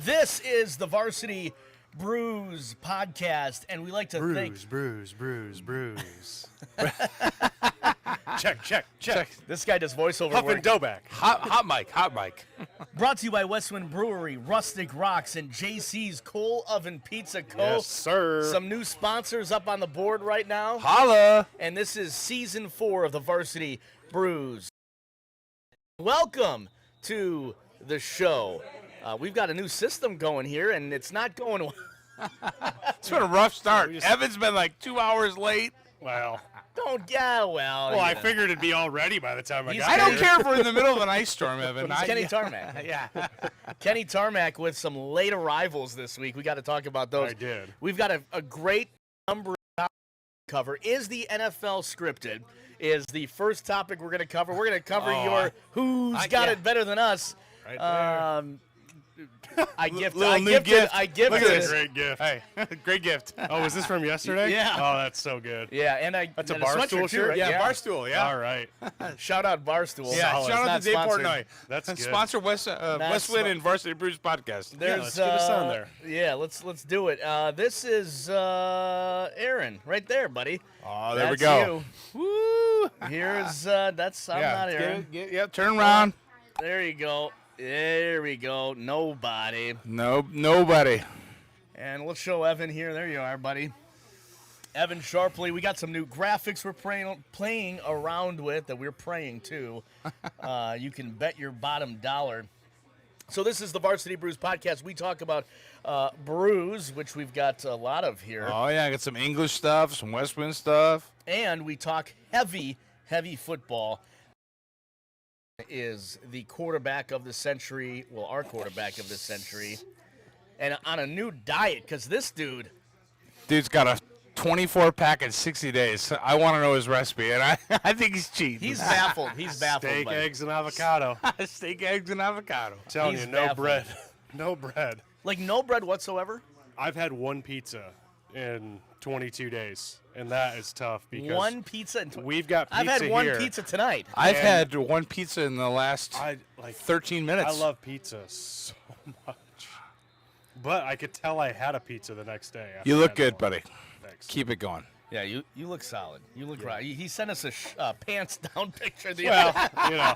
This is the Varsity Brews Podcast, and we like to thank... Brews. Check. This guy does voiceover Huff work. and Doback. Hot mic. Brought to you by Westwind Brewery, Rustic Rocks, and JC's Coal Oven Pizza Co. Yes, sir. Some new sponsors up on the board right now. Holla. And this is Season 4 of the Varsity Brews. Welcome to the show. We've got a new system going here, and it's not going well. It's been a rough start. Evan's been like 2 hours late. Well, I figured it'd be all ready by the time I got I don't here. care if we're in the middle of an ice storm, Evan. It's Kenny Tarmac. Yeah. Kenny Tarmac with some late arrivals this week. We got to talk about those. I did. We've got a great number of topics to cover. Is the NFL scripted? Is the first topic we're going to cover. We're going to cover your who's got it better than us. Right there. I gifted. Look at this. Great gift. Hey, great gift. Oh, was this from yesterday? Yeah. Oh, that's so good. Yeah, and That's a and Barstool sweatshirt too, shirt? right? Yeah, Barstool, yeah. All right. Shout out Barstool. Yeah, Solid. shout out It's to not Dave sponsored. Portnoy. That's good. Sponsor Westwind and Varsity Brews Podcast. There's, let's get us on there. Yeah, let's do it. This is Aaron right there, buddy. Oh, there we That's go. You. Woo! Here's I'm not Aaron. Turn around. There you go. There we go. Nobody. Nobody. And let's show Evan here. There you are, buddy. Evan Sharpley. We got some new graphics we're playing around with that we're praying to. You can bet your bottom dollar. So this is the Varsity Brews Podcast. We talk about brews, which we've got a lot of here. Oh, yeah, I got some English stuff, some Westwind stuff. And we talk heavy football. Is the quarterback of the century, well, our quarterback of the century, and on a new diet, because this Dude's got a 24-pack in 60 days. I want to know his recipe, and I think he's cheating. he's baffled. He's baffled. Steak, buddy. eggs, and avocado. Steak, eggs, and avocado. I'm telling He's you, no baffled. bread. No bread. Like no bread whatsoever? I've had one pizza in 22 days, and that is tough because One pizza? we've got pizza I've had one here. pizza tonight. I've had one pizza in the last 13 minutes. I love pizza so much. But I could tell I had a pizza the next day. You look good, buddy. Thanks. Keep it going. Yeah, you look solid. You look right. He sent us a pants down picture. Well, you know,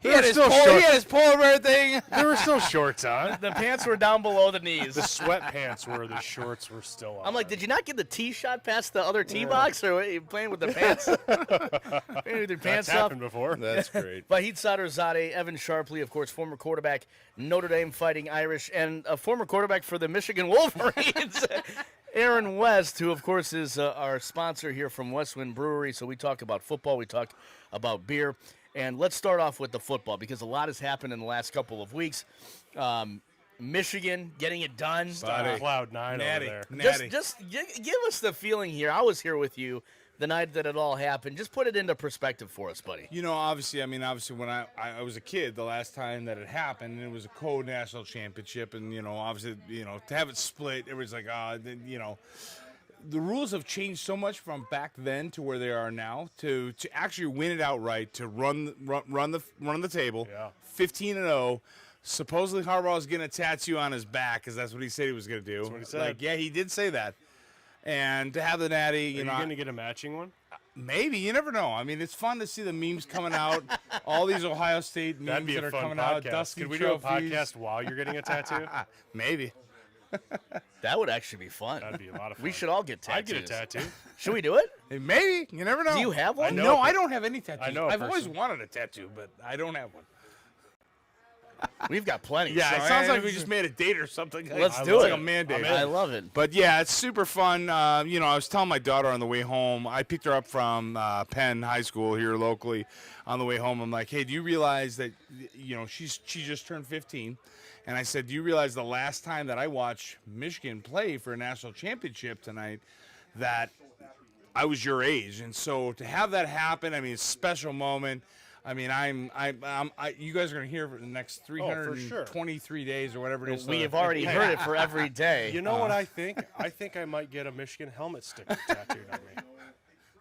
He had his Polaroid thing. there were still shorts on. The pants were down below the knees. The sweatpants were, the shorts were still on. I'm like, did you not get the tee shot past the other tee box, or are you playing with the pants? Playing with your That's pants up? happened before. That's great. Vahid Sadrzadeh, Evan Sharpley, of course, former quarterback, Notre Dame Fighting Irish, and a former quarterback for the Michigan Wolverines, Aaron West, who, of course, is our sponsor here from Westwind Brewery. So we talk about football, we talk about beer. And let's start off with the football because a lot has happened in the last couple of weeks. Michigan getting it done. Cloud 9 over there. Just give us the feeling here. I was here with you the night that it all happened. Just put it into perspective for us, buddy. You know, obviously when I was a kid, the last time that it happened, and it was a co-national championship, and, you know, obviously, you know, to have it split, it was like, you know, the rules have changed so much from back then to where they are now to actually win it outright, to run the table, 15-0. Supposedly Harbaugh is getting a tattoo on his back because that's what he said he was going to do. That's what he said. Like, yeah, he did say that. And to have the natty, Are you know, going to get a matching one? maybe, you never know. I mean, it's fun to see the memes coming out. All these Ohio State That'd memes be that a are fun coming podcast. out. Dusty Could we do a trophies. podcast while you're getting a tattoo? Maybe. That would actually be fun. That'd be a lot of fun. We should all get tattoos. I'd get a tattoo. Should we do it? Hey, maybe. You never know. Do you have one? No, I don't have any tattoos. I know a I've always person. wanted a tattoo, but I don't have one. We've got plenty. Yeah, so it sounds like we just made a date or something. Let's It's do like it. a mandate. I love it. But yeah, it's super fun. You know, I was telling my daughter on the way home. I picked her up from Penn High School here locally. On the way home, I'm like, "Hey, do you realize that? You know, she just turned 15." And I said, "Do you realize the last time that I watched Michigan play for a national championship tonight, that I was your age?" And so to have that happen, I mean, it's a special moment. I mean, you guys are going to hear for the next 323 days or whatever it is. We have already heard it for every day. You know what I think? I think I might get a Michigan helmet sticker tattooed on me.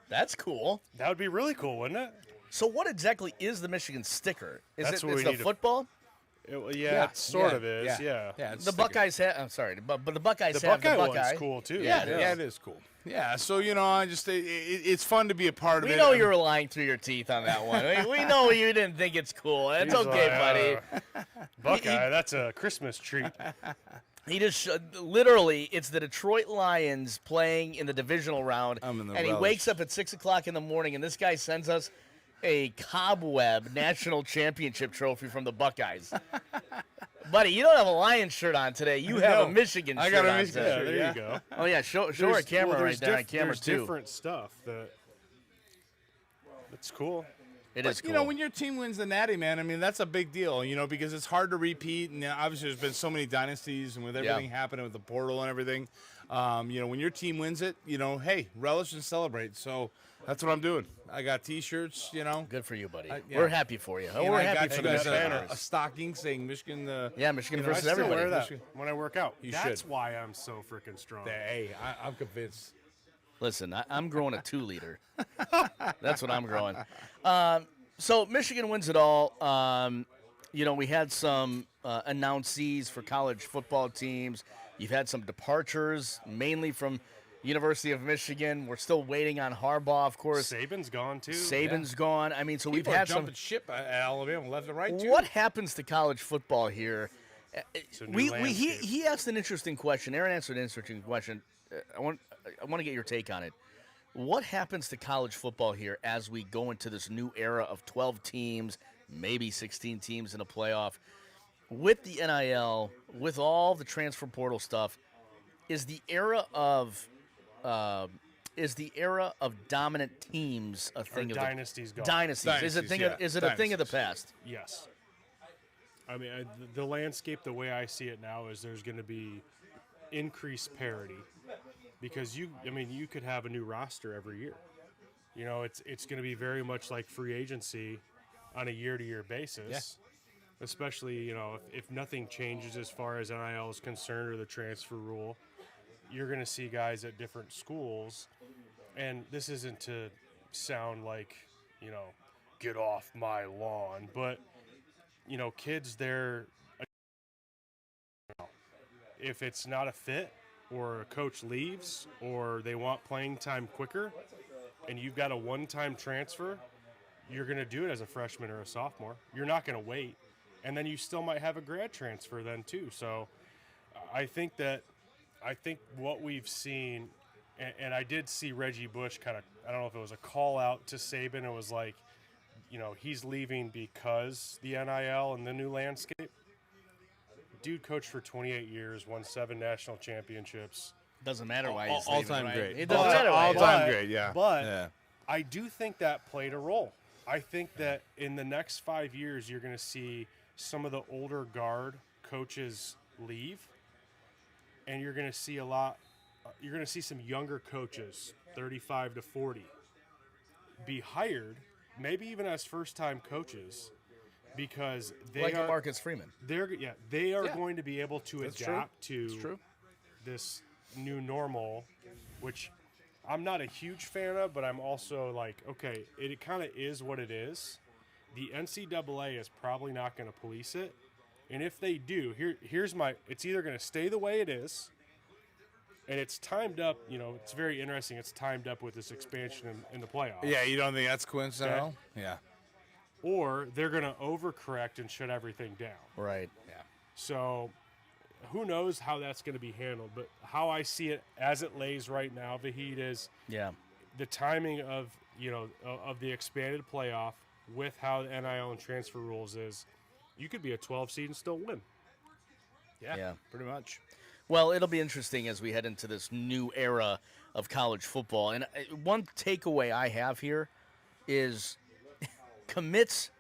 That's cool. That would be really cool, wouldn't it? So what exactly is the Michigan sticker? Is That's it what we the need to- football? It sort of is. Yeah. it's The sticking. Buckeyes have. I'm sorry, but the Buckeyes The have Buckeye the Buckeye. one's cool too. Yeah, it is cool. Yeah, so I just it's fun to be a part of We it. know you're lying through your teeth on that one. We know you didn't think it's cool. It's He's okay, like, buddy. Buckeye, that's a Christmas treat. He just literally, it's the Detroit Lions playing in the divisional round, I'm in the and he relish. wakes up at 6:00 in the morning, and this guy sends us a cobweb national championship trophy from the Buckeyes. Buddy, you don't have a Lions shirt on today. You have a Michigan shirt I got a on Michigan today. shirt. There Yeah. you go. Oh yeah, show our camera right there on camera there's too. different stuff that's cool. It is cool. When your team wins the Natty, man, I mean, that's a big deal, because it's hard to repeat. And obviously, there's been so many dynasties, and with everything happening with the portal and everything, when your team wins it, hey, relish and celebrate. So that's what I'm doing. I got T-shirts, Good for you, buddy. yeah. We're happy for you. And We're I happy got for you the guys Michigan. a stocking saying Michigan. Michigan I versus still everybody. wear that when I work out. That's should. why I'm so freaking strong. Hey, I'm convinced. Listen, I'm growing a 2-liter. That's what I'm growing. So Michigan wins it all. We had some announcees for college football teams. You've had some departures, mainly from University of Michigan. We're still waiting on Harbaugh, of course. Saban's gone too. Saban's gone. I mean, so People we've are had some. jumping ship at Alabama left and right, too. What happens to college football here? It's a new landscape. He asked an interesting question. Aaron answered an interesting question. I want to get your take on it. What happens to college football here as we go into this new era of 12 teams, maybe 16 teams in a playoff? With the NIL, with all the transfer portal stuff, is the era of dominant teams a thing of dynasties gone. dynasties? Is it a thing of the past? Yes. I mean, the landscape, the way I see it now, is there's going to be increased parity because you could have a new roster every year. It's going to be very much like free agency on a year-to-year basis, especially, if nothing changes as far as NIL is concerned or the transfer rule. You're going to see guys at different schools, and this isn't to sound like, get off my lawn, but kids there, if it's not a fit or a coach leaves or they want playing time quicker and you've got a one-time transfer, you're going to do it as a freshman or a sophomore. You're not going to wait. And then you still might have a grad transfer then too. So I think what we've seen, and I did see Reggie Bush kind of, I don't know if it was a call out to Saban. It was like, he's leaving because the NIL and the new landscape. Dude coached for 28 years, won 7 national championships. Doesn't matter why he's All-time leaving, right? great. It doesn't matter why he's All-time great, yeah. But Yeah. I do think that played a role. I think that in the next 5 years, you're going to see some of the older guard coaches leave, and you're going to see you're going to see some younger coaches, 35 to 40, be hired, maybe even as first-time coaches, because they like are Marcus Freeman. they are going to be able to adapt to this new normal, which I'm not a huge fan of, but I'm also like, okay, it kind of is what it is. The NCAA is probably not going to police it, and if they do, it's either going to stay the way it is, and it's timed up. It's very interesting. It's timed up with this expansion in the playoffs. Yeah, you don't think that's coincidental? Okay. Yeah. Or they're going to overcorrect and shut everything down. Right. Yeah. So who knows how that's going to be handled. But how I see it as it lays right now, Vahid, is the timing of the expanded playoff with how the NIL and transfer rules is, you could be a 12 seed and still win. Yeah. Pretty much. Well, it'll be interesting as we head into this new era of college football. And one takeaway I have here is commits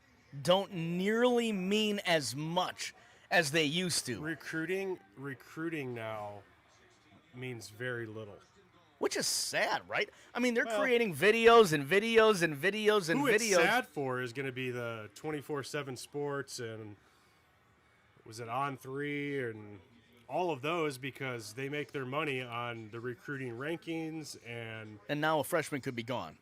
don't nearly mean as much as they used to. Recruiting now means very little. Which is sad, right? I mean, they're creating videos and videos and videos and Who videos. it's sad for is going to be the 24/7 Sports and was it On3 and all of those, because they make their money on the recruiting rankings and now a freshman could be gone.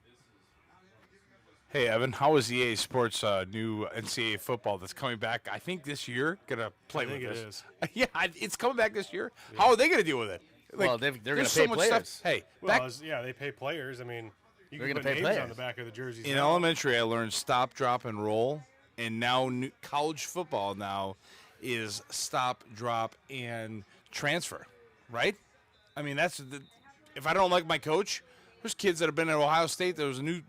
Hey, Evan, how is EA Sports new NCAA football that's coming back, I think, this year, going to play I think with it this? is. Yeah, it's coming back this year. How are they going to deal with it? Well, they're going there's to pay so much players. stuff. Hey, Well, back they pay players. I mean, you They're can gonna put pay names on players. the back of the jerseys. in now. elementary, I learned stop, drop, and roll. And now college football now is stop, drop, and transfer, right? I mean, if I don't like my coach, there's kids that have been at Ohio State. There was a new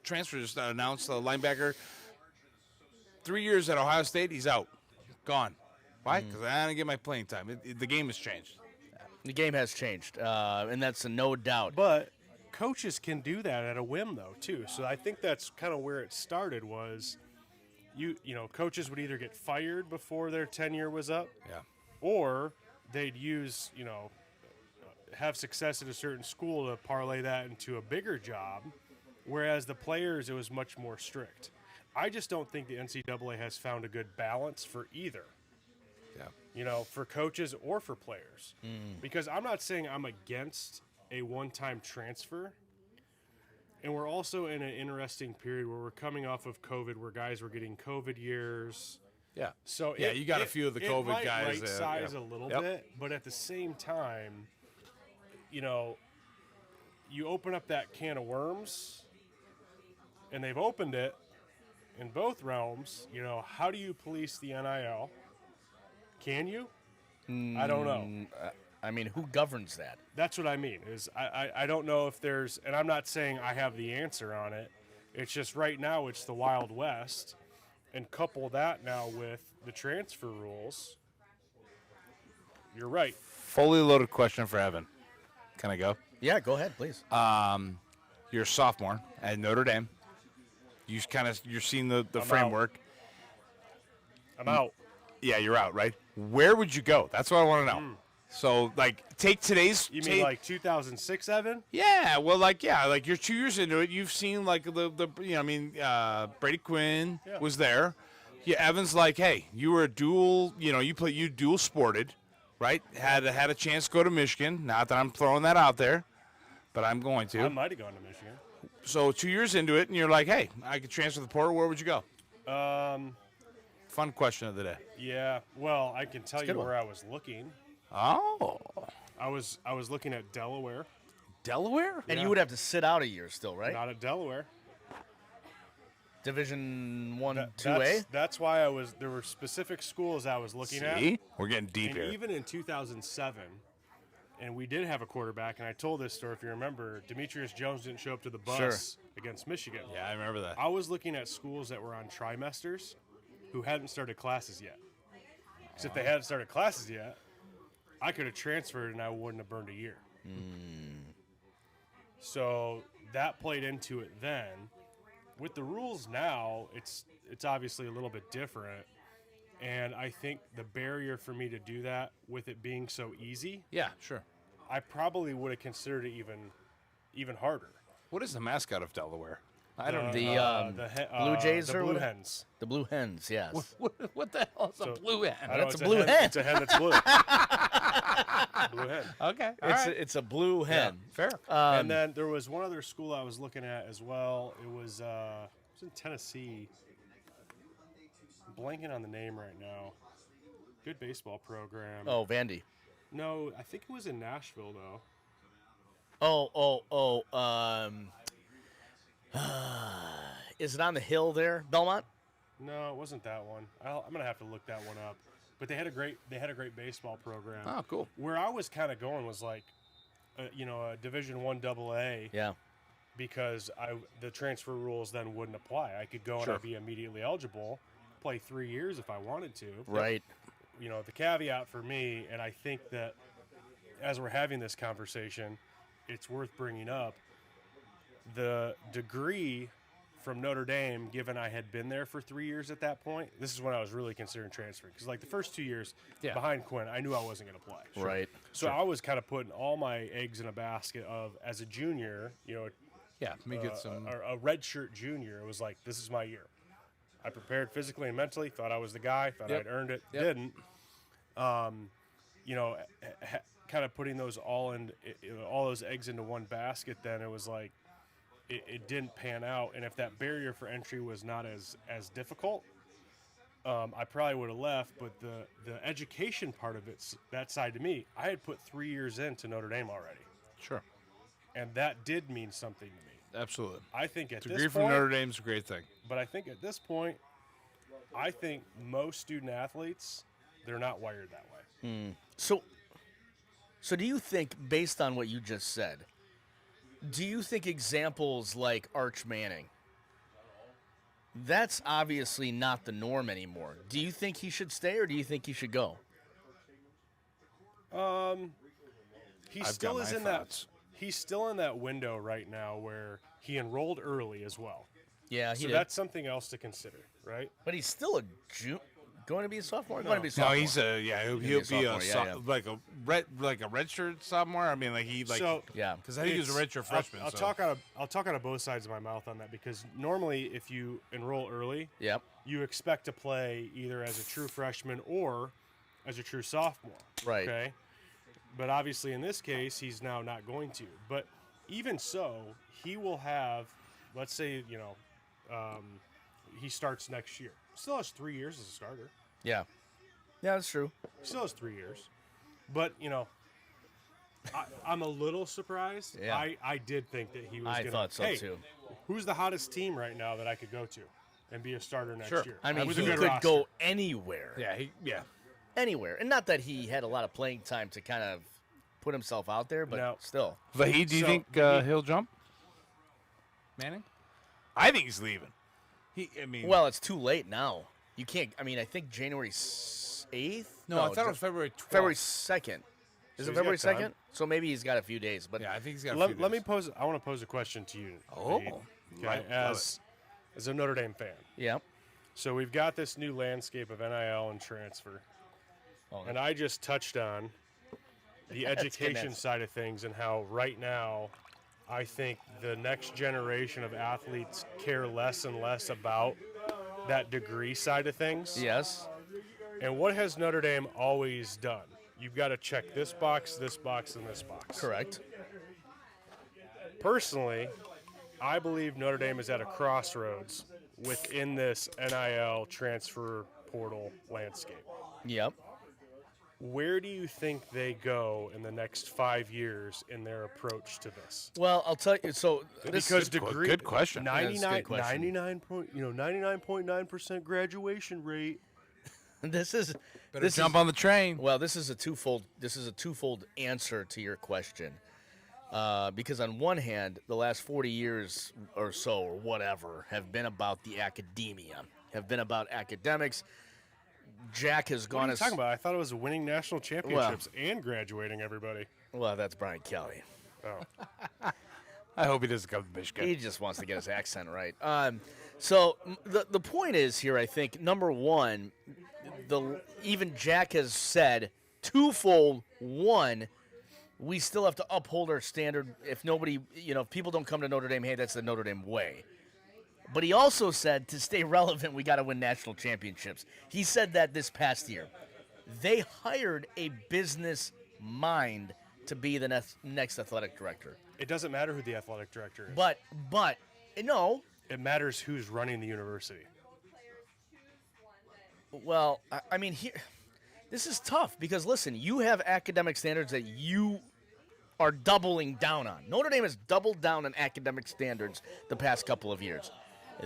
transfer just announced, a linebacker. 3 years at Ohio State, he's out. Gone. Why? Because I didn't get my playing time. The game has changed. The game has changed, and that's a no doubt. But coaches can do that at a whim, though, too. So I think that's kind of where it started. Was coaches would either get fired before their tenure was up, Yeah. or they'd use have success at a certain school to parlay that into a bigger job. Whereas the players, it was much more strict. I just don't think the NCAA has found a good balance for either. Yeah. For coaches or for players. Because I'm not saying I'm against a one-time transfer. And we're also in an interesting period where we're coming off of COVID, where guys were getting COVID years. Yeah. So Yeah, you got a few of the COVID might guys, right size yeah. a little Yep. bit, but at the same time, you open up that can of worms, and they've opened it in both realms. How do you police the NIL? Can you? I don't know. I mean, who governs that? That's what I mean. Is I don't know if there's, and I'm not saying I have the answer on it. It's just right now it's the Wild West, and couple that now with the transfer rules. You're right. Fully loaded question for Evan. Can I go? Yeah, go ahead, please. You're a sophomore at Notre Dame. You're seeing the I'm framework. I'm out. Yeah, you're out, right? Where would you go? That's what I want to know. So, take today's. You mean like 2006, Evan? Yeah, well, you're 2 years into it. You've seen Brady Quinn was there. Yeah, Evan's like, hey, you were a dual. You dual sported, right? Had a chance to go to Michigan. Not that I'm throwing that out there, but I'm going to. I might have gone to Michigan. So 2 years into it, and you're like, hey, I could transfer the portal. Where would you go? Fun question of the day. Yeah. Well, I can tell you good one. where I was looking. Oh, I was looking at Delaware. Delaware? And Yeah. you would have to sit out a year still, right? Not at Delaware. Division 1, That- 2A? That's why there were specific schools I was looking at. See, we're getting deep And here. even in 2007, and we did have a quarterback, and I told this story if you remember, Demetrius Jones didn't show up to the bus against Michigan. Yeah, I remember that. I was looking at schools that were on trimesters who hadn't started classes yet. Because if they hadn't started classes yet, I could have transferred and I wouldn't have burned a year. So that played into it then. With the rules now, it's obviously a little bit different. And I think the barrier for me to do that, with it being so easy, Yeah, sure. I probably would have considered it even harder. What is the mascot of Delaware? I don't know. The Blue Jays the or Blue what? Hens. The Blue Hens, yes. What the hell is So- a blue hen? I know, That's it's a blue hen. It's a hen that's blue. Blue hen. Okay, It's a blue hen. fair. And then there was one other school I was looking at as well. It was in Tennessee. I'm blanking on the name right now. Good baseball program. Oh, Vandy. No, I think it was in Nashville though. Is it on the hill there? Belmont? No, it wasn't that one. I'm gonna have to look that one up. But they had a great baseball program. Oh, cool. Where I was kind of going was like, a Division I AA. Yeah. Because the transfer rules then wouldn't apply. I could go Sure. and I'd be immediately eligible, play 3 years if I wanted to. Right. The caveat for me, and I think that as we're having this conversation, it's worth bringing up, the degree from Notre Dame, given I had been there for 3 years at that point, this is when I was really considering transferring. Because the first 2 years behind Quinn, I knew I wasn't going to play. Right. So I was kind of putting all my eggs in a basket of, as a junior, Yeah, let me get some. a redshirt junior, it was like, this is my year. I prepared physically and mentally, thought I was the guy, thought Yep. I'd earned it, Yep. didn't. Kind of putting those all those eggs into one basket, then it was like, it didn't pan out. And if that barrier for entry was not as difficult, I probably would have left. But the education part of it, that side to me, I had put 3 years into Notre Dame already. Sure. And that did mean something to me. Absolutely. I think at this Degree from point, Notre Dame's a great thing. but I think at this point, I think most student athletes, they're not wired that way. So do you think, based on what you just said, do you think examples like Arch Manning, that's obviously not the norm anymore. Do you think he should stay or do you think he should go? He I've still got is my in thoughts. he's still in that window right now where he enrolled early as well. Yeah, he So did. that's something else to consider, right? But he's still a going to be a sophomore? No. Going to be a No, sophomore. he's he'll be a sophomore, yeah. like a redshirt sophomore. I mean, So- Yeah. because I think he was a redshirt freshman. I'll so. talk out of both sides of my mouth on that because normally if you enroll early, Yep. you expect to play either as a true freshman or as a true sophomore. Right. Okay. But obviously in this case, he's now not going to. But even so, he will have, let's say, he starts next year. Still has 3 years as a starter. Yeah. Yeah, that's true. Still has 3 years. But, I'm a little surprised. Yeah. I did think that he was I going to. thought so, too. Who's the hottest team right now that I could go to and be a starter next Sure. year? I mean, With he a good could roster. go anywhere. Yeah. Anywhere. And not that he had a lot of playing time to kind of put himself out there, but No. still. Vahid, do you So, think he'll jump? Manning? I think he's leaving. Well, it's too late now. You can't. I mean, I think January 8th? no, I thought it was February 12th. February 2nd. Is So it he's February got time. 2nd? So maybe he's got a few days. But Yeah, I think he's got. Let me pose. I want to pose a question to you. Oh, Vahid, okay, right, love as a Notre Dame fan. yeah. So we've got this new landscape of NIL and transfer, Oh, and I just touched on the education goodness. side of things and how right now I think the next generation of athletes care less and less about that degree side of things. Yes. And what has Notre Dame always done? You've got to check this box, and this box. Correct. Personally, I believe Notre Dame is at a crossroads within this NIL transfer portal landscape. Yep. Where do you think they go in the next 5 years in their approach to this? Well, I'll tell you. So Because degree, good question. Yeah, that's a good question. 99.9% graduation rate. this is Better this jump is, on the train. Well, this is a twofold answer to your question. Because on one hand, the last 40 years or so, or whatever, have been about the academia, have been about academics. Jack has What gone are you as talking about? I thought it was winning national championships and graduating everybody. well. That's Brian Kelly. Oh. I hope he doesn't come to Michigan. He just wants to get his accent right. So the point is here, I think, number one, even Jack has said twofold. One, we still have to uphold our standard. If nobody, if people don't come to Notre Dame, hey, that's the Notre Dame way. But he also said to stay relevant, we got to win national championships. He said that this past year. They hired a business mind to be the next athletic director. It doesn't matter who the athletic director is. But no. It matters who's running the university. Well, I mean, this is tough because, listen, you have academic standards that you are doubling down on. Notre Dame has doubled down on academic standards the past couple of years.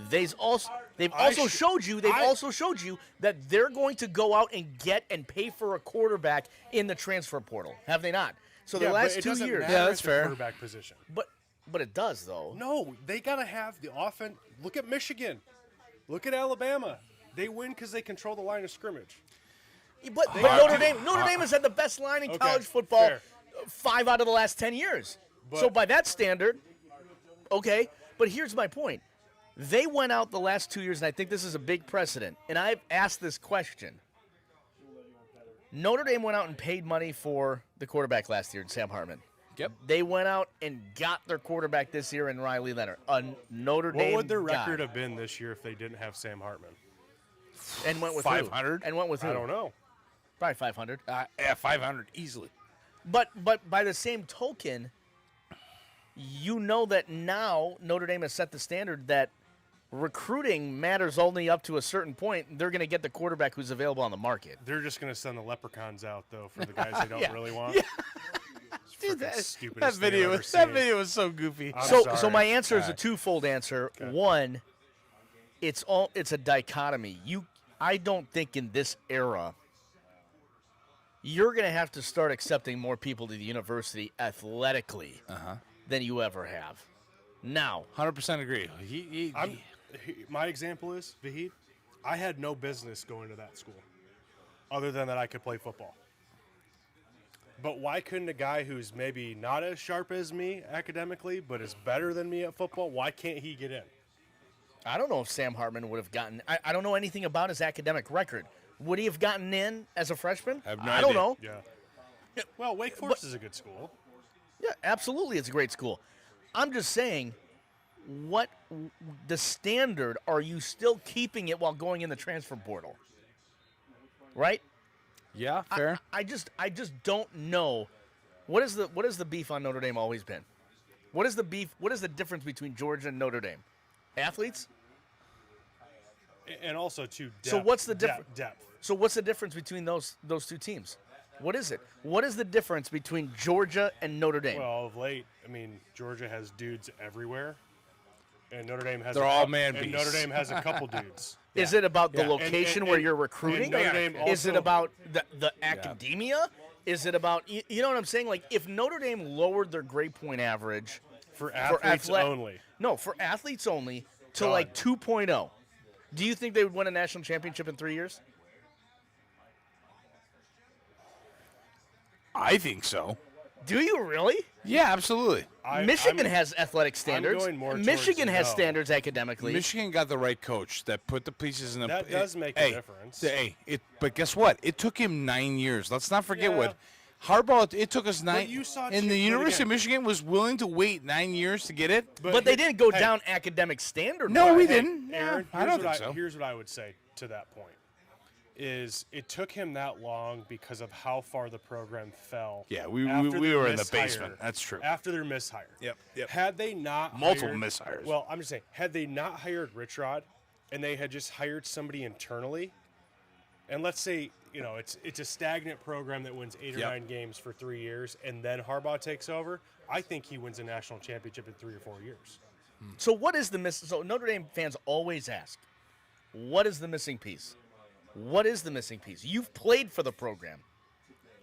They've also showed you that they're going to go out and get and pay for a quarterback in the transfer portal. Have they not? So the last 2 years. Yeah, that's fair. Quarterback position. But it does, though. No, they got to have the offense. Look at Michigan. Look at Alabama. They win because they control the line of scrimmage. But Notre Dame has had the best line in Okay, college football fair. 5 out of the last 10 years. So by that standard, okay. But here's my point. They went out the last 2 years, and I think this is a big precedent. And I've asked this question. Notre Dame went out and paid money for the quarterback last year, Sam Hartman. Yep. They went out and got their quarterback this year in Riley Leonard, a Notre Dame What would their guy. record have been this year if they didn't have Sam Hartman? And went with 500? who? And went with who? I don't know. Probably 500. Yeah, 500 easily. But by the same token, you know that now Notre Dame has set the standard that recruiting matters only up to a certain point. They're going to get the quarterback who's available on the market. They're just going to send the leprechauns out, though, for the guys they don't really want. Yeah. Dude, that video was so goofy. So my answer is a twofold answer. Okay. One, it's a dichotomy. I don't think in this era you're going to have to start accepting more people to the university athletically than you ever have. Now, 100% agree. My example is, Vahid, I had no business going to that school other than that I could play football. But why couldn't a guy who's maybe not as sharp as me academically but is better than me at football, why can't he get in? I don't know if Sam Hartman would have gotten – I don't know anything about his academic record. Would he have gotten in as a freshman? I don't know. Yeah. Well, Wake Forest is a good school. Yeah, absolutely, it's a great school. I'm just saying, what the standard, are you still keeping it while going in the transfer portal? Right? Yeah, fair. I just don't know. What is the beef on Notre Dame always been? What is the beef? What is the difference between Georgia and Notre Dame? Athletes? And also, too, depth. So what's the difference? Depth. So what's the difference between those two teams? What is it? What is the difference between Georgia and Notre Dame? Well, of late, I mean, Georgia has dudes everywhere, and Notre Dame has. They're all man beasts. And Notre Dame has a couple dudes. Is it about the location where you're recruiting? Notre Dame Is it also- about the academia? Is it about you know what I'm saying? Like if Notre Dame lowered their grade point average For athletes only. No, for athletes only to God. like 2.0. Do you think they would win a national championship in 3 years? I think so. Do you really? Yeah, absolutely. Michigan has athletic standards. going more Michigan towards has no. standards academically. Michigan got the right coach that put the pieces in the. That does make a difference. But guess what? It took him 9 years. Let's not forget Yeah. what Harbaugh. It took us 9. you saw and too- the but University again- of Michigan was willing to wait 9 years to get it. but they didn't go down academic standard. No, we Hey, didn't. Aaron, I don't think so. Here's what I would say to that point. Is it took him that long because of how far the program fell. Yeah, we after their were in the mishire. basement. That's true. After their mishire. Yep. Had they not Multiple hired- mishires. Well, I'm just saying, had they not hired Rich Rod and they had just hired somebody internally, and let's say, it's a stagnant program that wins 8 or 9 games for 3 years, and then Harbaugh takes over, I think he wins a national championship in 3 or 4 years. So what is So Notre Dame fans always ask, what is the missing piece? What is the missing piece? You've played for the program.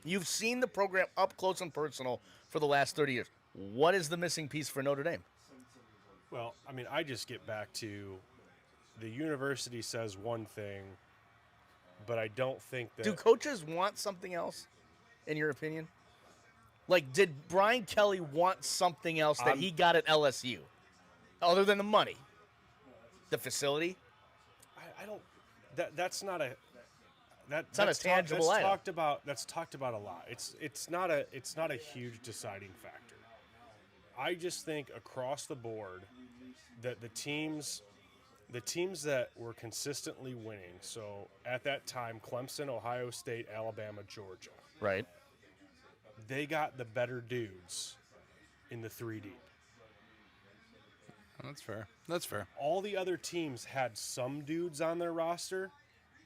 You've seen the program up close and personal for the last 30 years. What is the missing piece for Notre Dame? Well, I mean, I just get back to the university says one thing, but I don't think that. Do coaches want something else, in your opinion? Like, did Brian Kelly want something else that he got at LSU, other than the money? The facility? I don't. That's not a. It's not a tangible item. That's talked about a lot. It's not a huge deciding factor. I just think across the board that the teams that were consistently winning. So at that time, Clemson, Ohio State, Alabama, Georgia. Right. They got the better dudes in the 3 deep. That's fair. All the other teams had some dudes on their roster.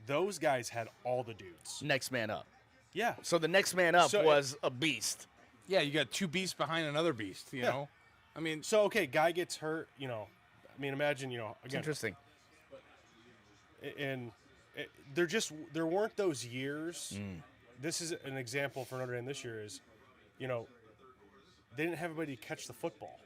Those guys had all the dudes. Next man up. Yeah. So the next man up was a beast. Yeah, you got 2 beasts behind another beast. You know, I mean, So okay, guy gets hurt. I mean, imagine again. It's interesting. And there weren't those years. This is an example for Notre Dame this year. Is they didn't have anybody catch the football.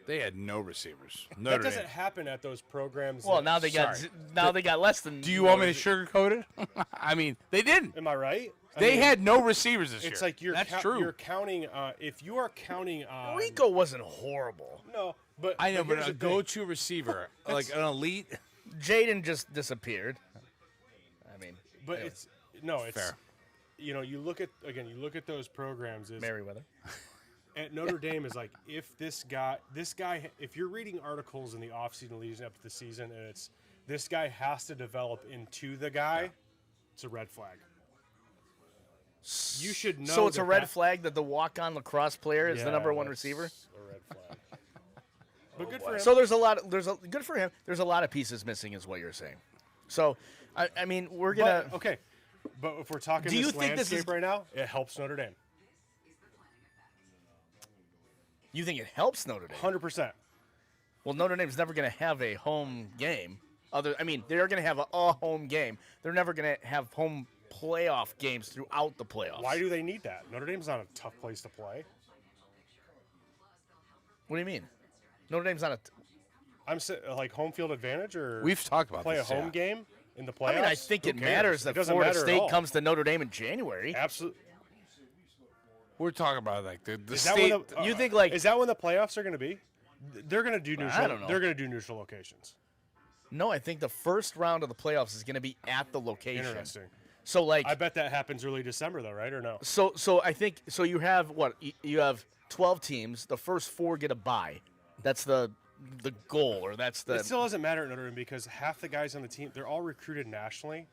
they had no receivers. That doesn't happen at those programs. Well, now they got less than. Do you want me to sugarcoat it? I mean, they didn't. Am I right? They had no receivers this year. It's like That's true. You're counting. If you are counting on Rico wasn't horrible. no, but I know, but here's a the thing. go-to receiver, like an elite. Jaden just disappeared. I mean, But anyways. it's Fair. You look at those programs. Merriweather. At Notre Dame is like if this guy, if you're reading articles in the offseason leading up to the season, and it's this guy has to develop into the guy, it's a red flag. You should know. So it's a red flag that the walk-on lacrosse player is the number one receiver? A red flag. But good for him. So good for him. There's a lot of pieces missing, is what you're saying. So, I mean, we're gonna. But, okay, but if we're talking Do you this think this landscape is- right now, it helps Notre Dame. You think it helps Notre Dame? 100%. Well, Notre Dame's never going to have a home game. They're going to have a home game. They're never going to have home playoff games throughout the playoffs. Why do they need that? Notre Dame's not a tough place to play. What do you mean? Notre Dame's not a. Like home field advantage, or We've talked about play this, a home yeah. game in the playoffs. I mean, I think Who it cares? matters It that doesn't Florida matter at State all. comes to Notre Dame in January. Absolutely. We're talking about like the Is that state. when the, You think, like- is that when the playoffs are going to be? They're going to do neutral. I don't know. They're going to do neutral locations. No, I think the first round of the playoffs is going to be at the location. Interesting. So, like, I bet that happens early December, though, right? Or no? so I think so. You have what? You have 12 teams. The first 4 get a bye. That's the goal, or that's the. It still doesn't matter at Notre Dame because half the guys on the team, they're all recruited nationally.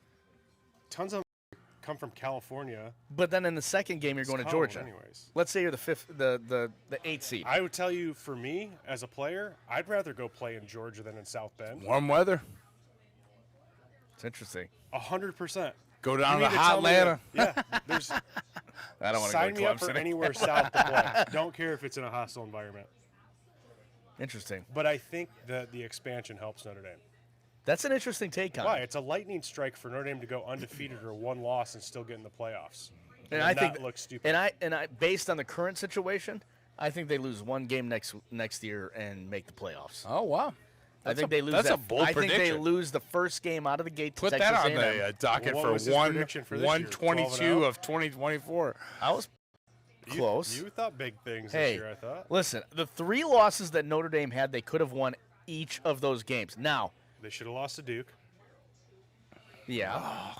Tons of them come from California. But then in the second game, you're going to It's Georgia. common anyways. Let's say you're the 8th seed. I would tell you, for me as a player, I'd rather go play in Georgia than in South Bend. Warm weather. It's interesting. 100%. Go You down need to to hot tell me Atlanta. that- Yeah, there's. I don't want to Sign go me to up for Clemson. anywhere south to play. Don't care if it's in a hostile environment. Interesting. But I think that the expansion helps Notre Dame. That's an interesting take on Why? it. It's a lightning strike for Notre Dame to go undefeated or 1 loss and still get in the playoffs. And I think that looks stupid. And I based on the current situation, I think they lose 1 game next year and make the playoffs. Oh wow. I think they lose. That's that, a bold I think prediction. they lose the first game out of the gate. To Put Texas that on A&M. the docket Well, what for was his prediction for this year? 122 12-0? of 2024. I was close. You thought big things Hey, this year, I thought. listen, the 3 losses that Notre Dame had, they could have won each of those games. Now, They should have lost to Duke. yeah.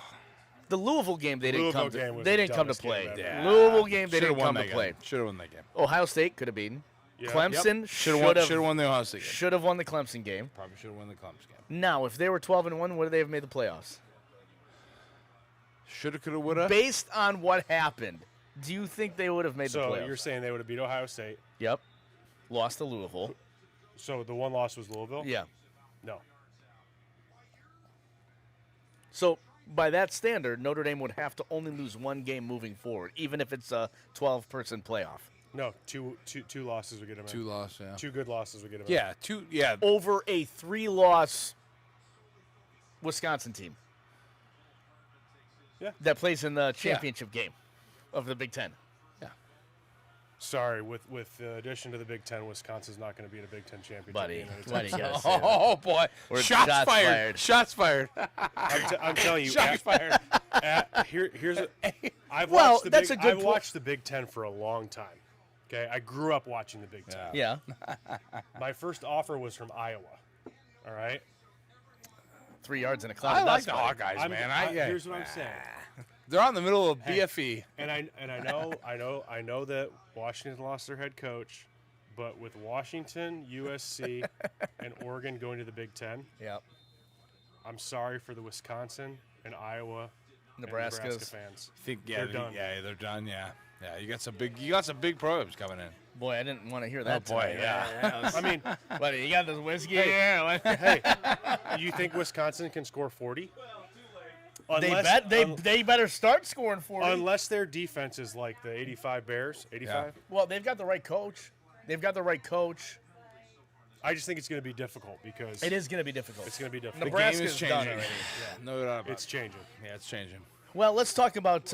The Louisville game they didn't Louisville come to. game was They the didn't come to dumbest game play. ever. Louisville game they didn't come to play. Should have won that game. Ohio State could have beaten. Yeah, Clemson Should have won the Ohio State game. should have won the Clemson game. Probably should have won the Clemson game. Now, if they were 12-1, would they have made the playoffs? Shoulda, coulda, woulda. Based on what happened, do you think they would have made the So playoffs? you're saying they would have beat Ohio State. Yep. Lost to Louisville. So the 1 loss was Louisville? Yeah. No. So by that standard, Notre Dame would have to only lose 1 game moving forward, even if it's a 12-person playoff. No, two losses would get them in. 2 loss, yeah. 2 good losses would get them in. Yeah, 2. Yeah, Over a 3-loss Wisconsin team. Yeah. That plays in the championship game of the Big Ten. Sorry, with the addition to the Big Ten, Wisconsin's not going to be in a Big Ten championship Buddy, game anytime why do you soon. gotta say that? Oh boy! Or Shots shots fired. fired. Shots fired. I'm telling you, Shots fired. here's a, I've Well, watched the that's Big, a good I've point. watched the Big Ten for a long time. Okay, I grew up watching the Big Ten. Yeah. My first offer was from Iowa. All right. 3 yards in a cloud. I of like dust, the buddy. Hawkeyes, man. Here's what I'm saying. They're on the middle of Hey. BFE. And I know that Washington lost their head coach, but with Washington, USC, and Oregon going to the Big Ten, Yep. I'm sorry for the Wisconsin and Iowa and Nebraska's. Nebraska fans. They're done. Yeah, they're done. Yeah, yeah. You got some big programs coming in. Boy, I didn't want to hear that. Oh, boy, tonight. yeah. I mean, Buddy, you got this whiskey Hey. here. hey, you think Wisconsin can score 40? They better start scoring 40. Unless their defense is like the 85 Bears, 85. Well, they've got the right coach. I just think it's going to be difficult because It is going to be difficult. it's going to be difficult. Nebraska's Game is done changing. already. No doubt about It's it. changing. Yeah, it's changing. Well, let's talk about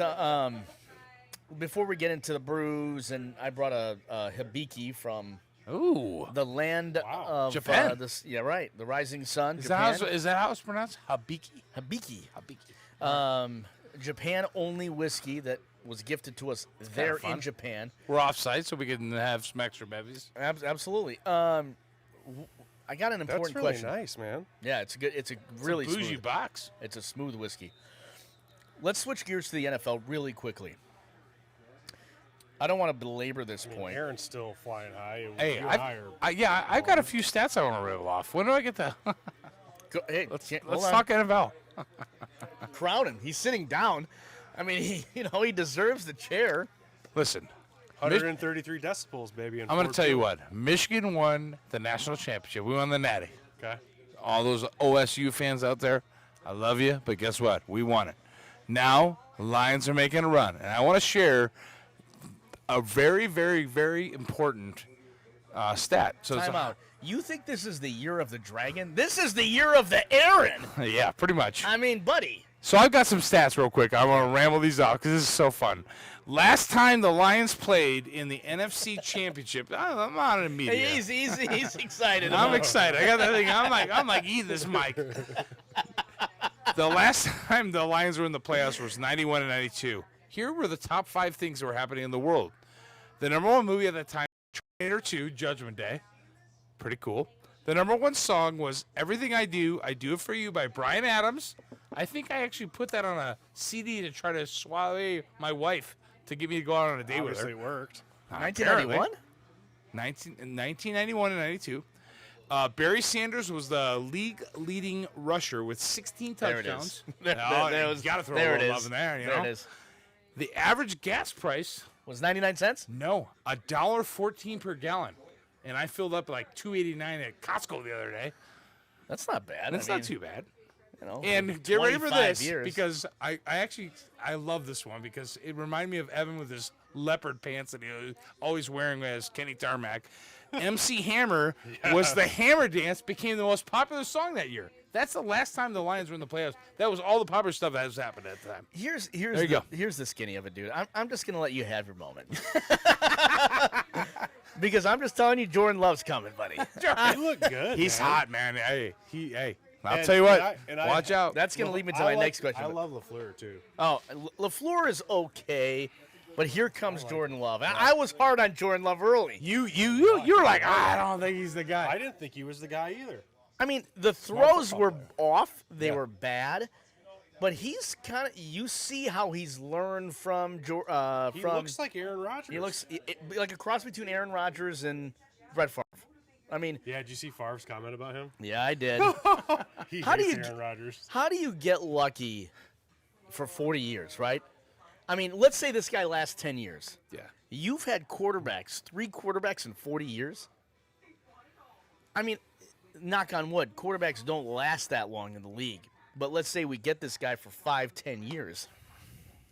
before we get into the brews. And I brought a hibiki from Ooh. the land Wow. of Japan. the rising sun. Is Japan. that how it's pronounced? Habiki. Habiki. Japan only whiskey that was gifted to us there fun. in Japan. We're off site, so we can have some extra bevies. Absolutely. I got an That's important really question. nice, man. Yeah, it's a really Bougie smooth. box. It's a smooth whiskey. Let's switch gears to the NFL really quickly. I don't want to belabor this point. Aaron's still flying high. Hey, You and I are- I've got a few stats I want to reel off. When do I get the? Hey, let's hold on. talk NFL. Crown him. He's sitting down. I mean, he deserves the chair. Listen, 133 decibels, baby. I'm going to tell you what. Michigan won the national championship. We won the Natty. Okay. All those OSU fans out there, I love you, but guess what? We won it. Now, the Lions are making a run, and I want to share a very, very, very important stat. So Time out. You think this is the year of the dragon? This is the year of the Aaron. Yeah, pretty much. I mean, buddy. So I've got some stats real quick. I want to ramble these off because this is so fun. Last time the Lions played in the NFC Championship, I'm not in media. He's excited. I'm excited. I got that thing. I'm like, eat this mic. The last time the Lions were in the playoffs was 91 and 92. Here were the top 5 things that were happening in the world. The number 1 movie at that time, Terminator 2, Judgment Day. Pretty cool. The number 1 song was Everything I Do It For You by Bryan Adams. I think I actually put that on a CD to try to sway my wife to get me to go out on a date Obviously with it worked. 1991? 1991 and 92. Barry Sanders was the league-leading rusher with 16 touchdowns. There it is. Got to throw There a it little is. love in there, you There know? it is. The average gas price, Was 99 cents? no, $1.14 per gallon. And I filled up like $2.89 at Costco the other day. That's not bad. That's not too bad. You know, And get ready for 25 this years. because I love this one because it reminded me of Evan with his leopard pants that he was always wearing as Kenny Tarmac. MC Hammer was the Hammer Dance became the most popular song that year. That's the last time the Lions were in the playoffs. That was all the popular stuff that has happened at the time. Here's the skinny of it, dude. I'm just gonna let you have your moment. Because I'm just telling you, Jordan Love's coming, buddy. He looked good. He's man. hot, man. Hey. I'll And- tell you what. and I- watch out. That's gonna lead me to my next question. I love LaFleur too. Oh, LaFleur is okay, but here comes Jordan Love. I was hard on Jordan Love early. You're like, I don't think he's the guy. I didn't think he was the guy either. I mean, the throws football were player. off. They Yeah. were bad. But he's kind of, you see how he's learned from, He looks like Aaron Rodgers. he looks like a cross between Aaron Rodgers and Brett Favre. I mean, Yeah, did you see Favre's comment about him? yeah, I did. He How do hates you- Aaron Rodgers. How do you get lucky for 40 years, right? I mean, let's say this guy lasts 10 years. Yeah. You've had 3 quarterbacks in 40 years. I mean, knock on wood, quarterbacks don't last that long in the league. But let's say we get this guy for 5-10 years.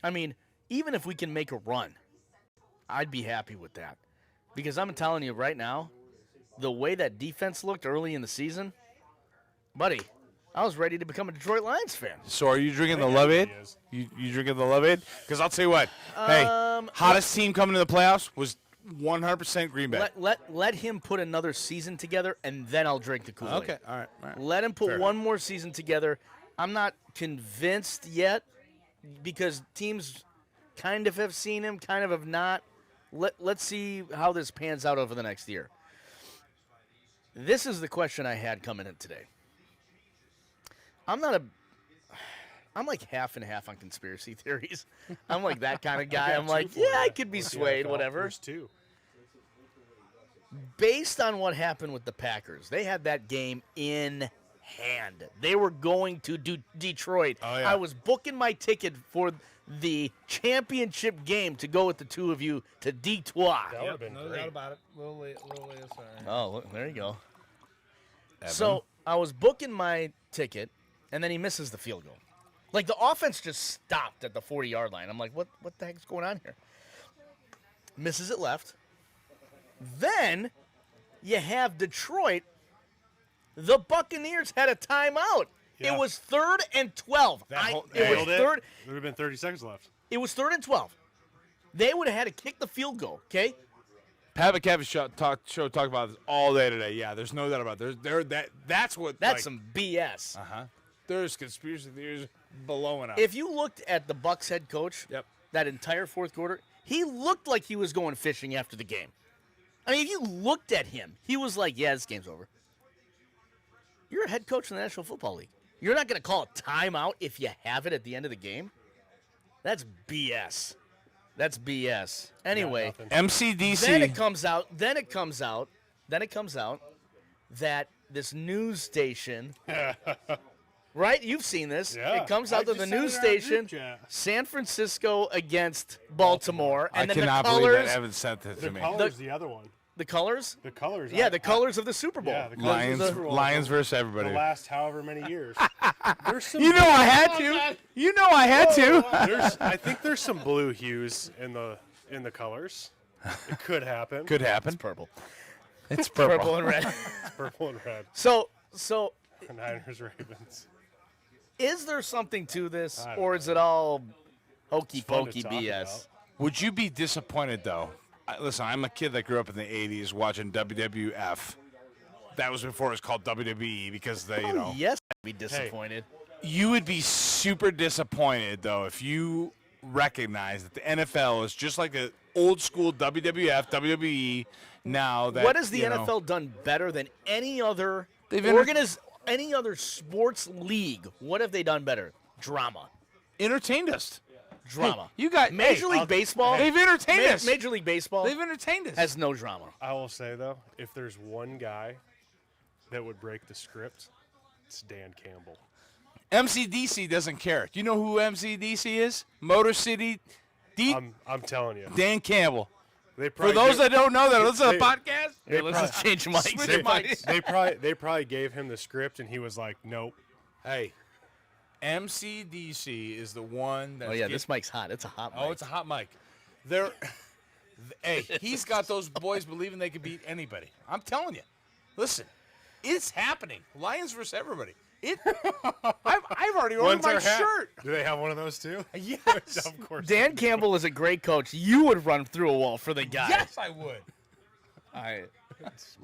I mean, even if we can make a run, I'd be happy with that. Because I'm telling you right now, the way that defense looked early in the season, buddy, I was ready to become a Detroit Lions fan. So are you drinking the Yeah, Love he Aid? is. You drinking the Love Aid? Because I'll tell you what. Hey, hottest team coming to the playoffs was 100% Green Bay. Let him put another season together, and then I'll drink the Kool-Aid. Okay, all right. Let him put Fair. one more season together. I'm not convinced yet because teams kind of have seen him, kind of have not. Let's see how this pans out over the next year. This is the question I had coming in today. I'm like half and half on conspiracy theories. I'm like that kind of guy. I'm like, yeah, I could be swayed, whatever. There's 2. Based on what happened with the Packers, they had that game in hand. They were going to do Detroit. Oh, yeah. I was booking my ticket for the championship game to go with the two of you to Detroit. That would have been No great. doubt about it. A little late, sorry. Oh, look, there you go. Evan? So I was booking my ticket, and then he misses the field goal. Like, the offense just stopped at the 40-yard line. I'm like, what the heck's going on here? Misses it left. Then you have Detroit. The Buccaneers had a timeout. Yeah. It was 3rd and 12. Nailed It was it. third. There would have been 30 seconds left. It was 3rd and 12. They would have had to kick the field goal. Okay. Pat McAfee show talked about this all day today. Yeah, there's no doubt about it. That's what. That's some BS. There's conspiracy theories blowing up. If you looked at the Bucs head coach, Yep. that entire 4th quarter, he looked like he was going fishing after the game. I mean, if you looked at him, he was like, yeah, this game's over. You're a head coach in the National Football League. You're not going to call a timeout if you have it at the end of the game? That's BS. That's BS. Anyway, MCDC. then it comes out that this news station Right? You've seen this. Yeah. It comes I out to just the sent news it in our group station. chat. San Francisco against Baltimore. I And then cannot the believe colors. that Evan sent that The to me. colors, the other one. The colors? The colors. Yeah, the colors of the Super Bowl. Yeah, the colors of Lions, the Super Bowl. Lions versus The everybody. last however many years. There's some. You know I had to. You know I had to. I think there's some blue hues in the colors. It could happen. Could happen. Purple. It's Purple and red. Purple and red. So Niners, Ravens. is there something to this, I don't or is it all hokey It's fun to pokey talk BS? about. Would you be disappointed though? Listen, I'm a kid that grew up in the '80s watching WWF. That was before it was called WWE because they, you know. Yes, I'd be disappointed. You would be super disappointed though if you recognize that the NFL is just like the old school WWF, WWE. Now that What has the you know, NFL done better than any other They've any other sports league? What have they done better? Drama. entertained us? Drama. You got Major League Baseball. They've entertained us. Major League Baseball They've entertained us. has no drama. I will say though, if there's one guy that would break the script, it's Dan Campbell. MCDC doesn't care. Do you know who MCDC is? Motor City D. I'm telling you. Dan Campbell. They For those that don't know that, listen to the they- podcast. Hey, let's just change mics. Switch everybody. mics. they probably gave him the script and he was like, nope. Hey, MCDC is the one that. Oh yeah, this mic's hot. It's a hot mic. Oh, it's a hot mic. Hey, he's got those boys believing they can beat anybody. I'm telling you. Listen, it's happening. Lions versus everybody. I've already ordered my shirt. Do they have one of those too? Yes. Of course. Dan Campbell is a great coach. You would run through a wall for the guy. Yes, I would. All right.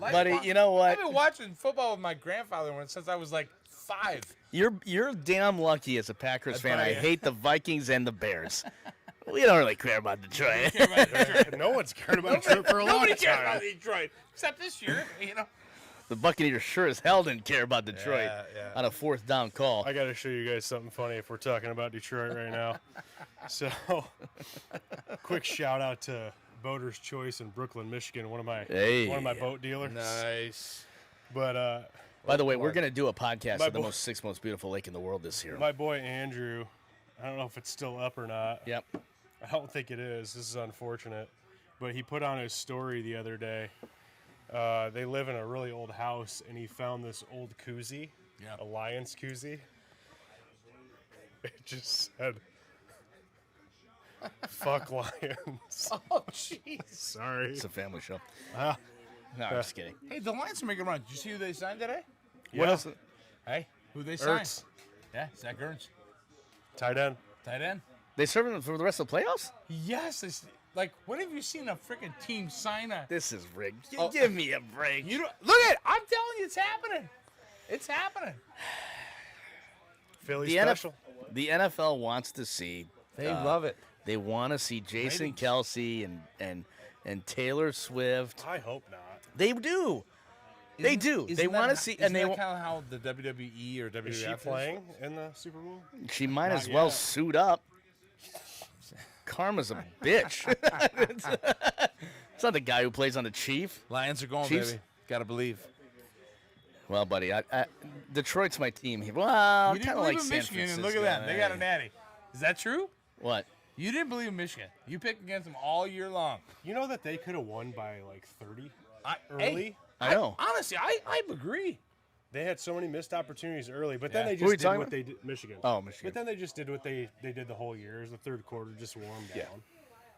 Like, Buddy, you know what? I've been watching football with my grandfather since I was like 5. You're damn lucky as a Packers fan. I right. hate the Vikings and the Bears. We don't really care about Detroit. No one's cared about Detroit for a long Nobody cares about time. Detroit except this year. You know. The Buccaneers sure as hell didn't care about Detroit Yeah. on a fourth down call. I got to show you guys something funny if we're talking about Detroit right now. So, quick shout out to Boater's Choice in Brooklyn, Michigan, one of my boat dealers. Nice. But By the way, we're going to do a podcast My of the boy- sixth most beautiful lake in the world this year. my boy Andrew, I don't know if it's still up or not. Yep. I don't think it is. This is unfortunate. But he put on his story the other day. They live in a really old house, and he found this old koozie, a Lions koozie. It just said, "Fuck Lions." Oh, jeez. Sorry. It's a family show. Ah, No, I'm just kidding. Hey, the Lions are making a run. Did you see who they signed today? what else? Hey, who they signed? Ertz, Yeah, Zach Ertz. tight end. Tight end. They serving them for the rest of the playoffs? Yes. Like, when have you seen a freaking team sign a... This is rigged. Oh. Give me a break. You don't, look at it. I'm telling you, it's happening. It's happening. Philly The special. The NFL wants to see. They love it. They want to see Jason Kelsey and Taylor Swift. I hope not. They do. They do. They want to see, and they. kind of how the WWE or WWF Is she playing in the Super Bowl? She might as Not well yet. suit up. Karma's a bitch. It's not the guy who plays on the Chief. Lions are going, Chiefs? baby. Got to believe. Well, buddy, Detroit's my team here. Well, You kind didn't of believe like in San Michigan, and Francisco. look at them. They got a natty. Is that true? What? You didn't believe in Michigan. You picked against them all year long. You know that they could have won by like 30 early? Hey, I know. Honestly, I agree. They had so many missed opportunities early, but then Yeah. they Who are you just did talking what about? they did. Michigan. Oh, Michigan. But then they just did what they did the whole year. Is the third quarter just warmed down.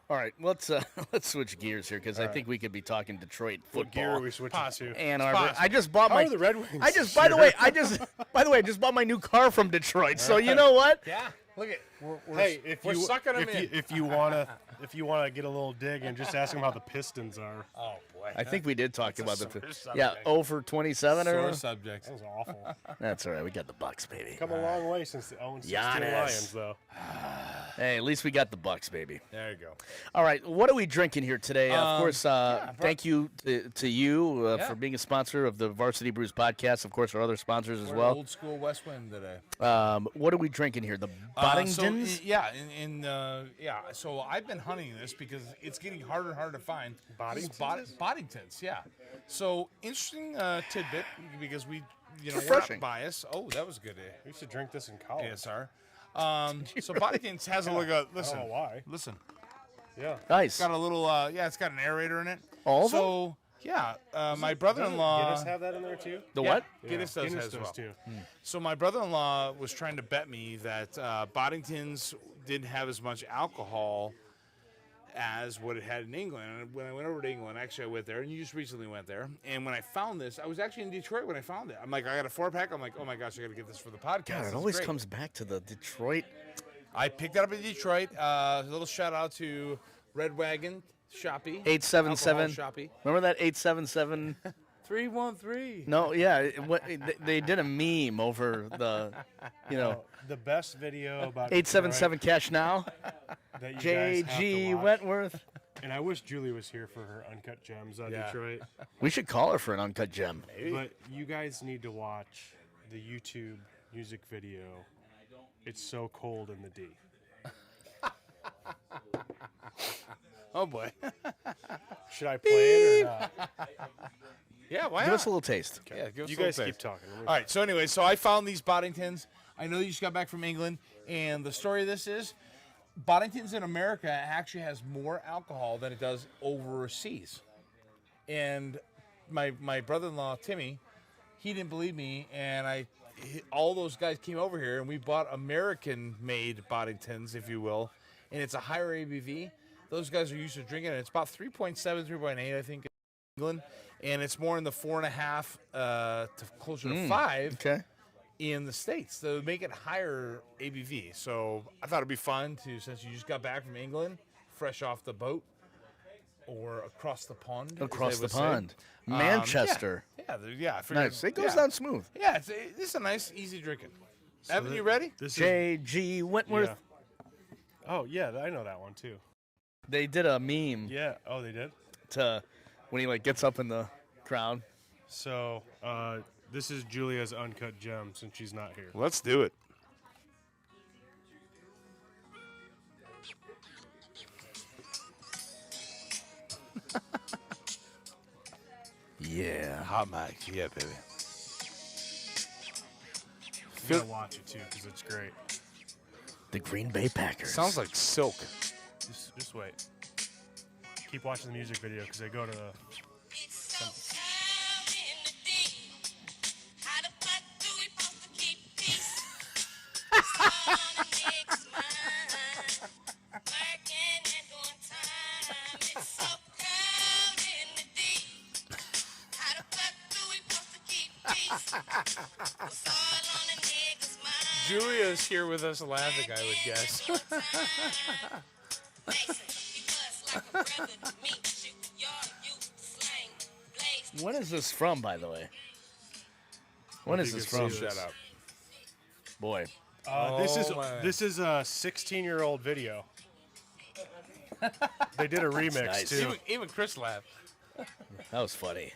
All right, let's switch gears here because I think we could be talking Detroit What gear are football. we switching to? Ann Arbor. possible. I just bought How my. are the Red Wings I just, this by the year? way, I just bought my new car from Detroit. So you know what? Yeah. Look at Hey, if we're you sucking 'em in. if you wanna get a little dig and just ask them how the Pistons are. Oh boy. I think we did talk about the. sore subject. Yeah, 0 for 27 or. Sore subject. That was awful. That's all right. We got the Bucks, baby. Come a long way since the 0-16 Giannis. Lions, though. Hey, at least we got the Bucks, baby. There you go. All right, what are we drinking here today? Of course, thank you to you Yeah. for being a sponsor of the Varsity Brews Podcast. Of course, our other sponsors as We're well. old school Westwind today. What are What are we drinking here? The Boddingtons? So I've been hunting this because it's getting harder and harder to find. Boddingtons? Boddingtons, yeah. So interesting tidbit because we you know, we're Refreshing. not biased. Oh, that was good. I used to drink this in college. ASR. So Bodykin's has a look at. Listen, I don't know why. listen. Yeah. Nice. It's got a little. It's got an aerator in it. All of them? So yeah, my brother-in-law. Guinness have that in there too? The Yeah, what? Guinness does Guinness as well. too. So my brother-in-law was trying to bet me that Boddington's didn't have as much alcohol as what it had in England. And when I went over to England, actually I went there, and you just recently went there. And when I found this, I was actually in Detroit when I found it. I'm like, I got a 4-pack. I'm like, oh my gosh, I got to get this for the podcast. God, This it is always great. comes back to the Detroit. I picked it up in Detroit. A little shout out to Red Wagon Shoppy. 877. Shoppy. Remember that 877? 313. No, yeah. They did a meme over the, The best video about 877 cash now. Detroit that you guys have to JG watch. Wentworth. And I wish Julie was here for her Uncut Gems on Yeah. Detroit. We should call her for an uncut gem. But you guys need to watch the YouTube music video. It's so cold in the D. Oh boy. Should I play it or not? Yeah, why Give not? us a little taste. Yeah, give us You a little guys taste. keep talking. All right, so anyway, so I found these Boddingtons. I know you just got back from England, and the story of this is Boddingtons in America actually has more alcohol than it does overseas. And my brother-in-law, Timmy, he didn't believe me, and all those guys came over here, and we bought American-made Boddingtons, if you will, and it's a higher ABV. Those guys are used to drinking it. It's about 3.7, 3.8, I think, in England, and it's more in the 4.5 to closer to 5 Okay. in the States. So make it higher ABV. So I thought it'd be fun to, since you just got back from England, fresh off the boat or across the pond. as Across they the would say. pond. Manchester. Yeah, I figured- Nice. It goes yeah. down smooth. Yeah, it's a nice, easy drinking. Evan, you ready? This is, JG Wentworth. yeah. Oh, yeah, I know that one too. They did a meme Yeah. Oh, they did? to when he gets up in the crowd. So, this is Julia's Uncut Gem since she's not here. Let's do it. Yeah. Hot mic. Yeah, baby. You gotta watch it too because it's great. The Green Bay Packers. Sounds like silk. Just wait. Keep watching the music video because they go to the. Julia's here with us laughing, I would guess. When is this from, by the way? When is this from? Shut up. Boy. This is a 16-year-old video. They did a remix nice. too. Even Chris laughed. That was funny.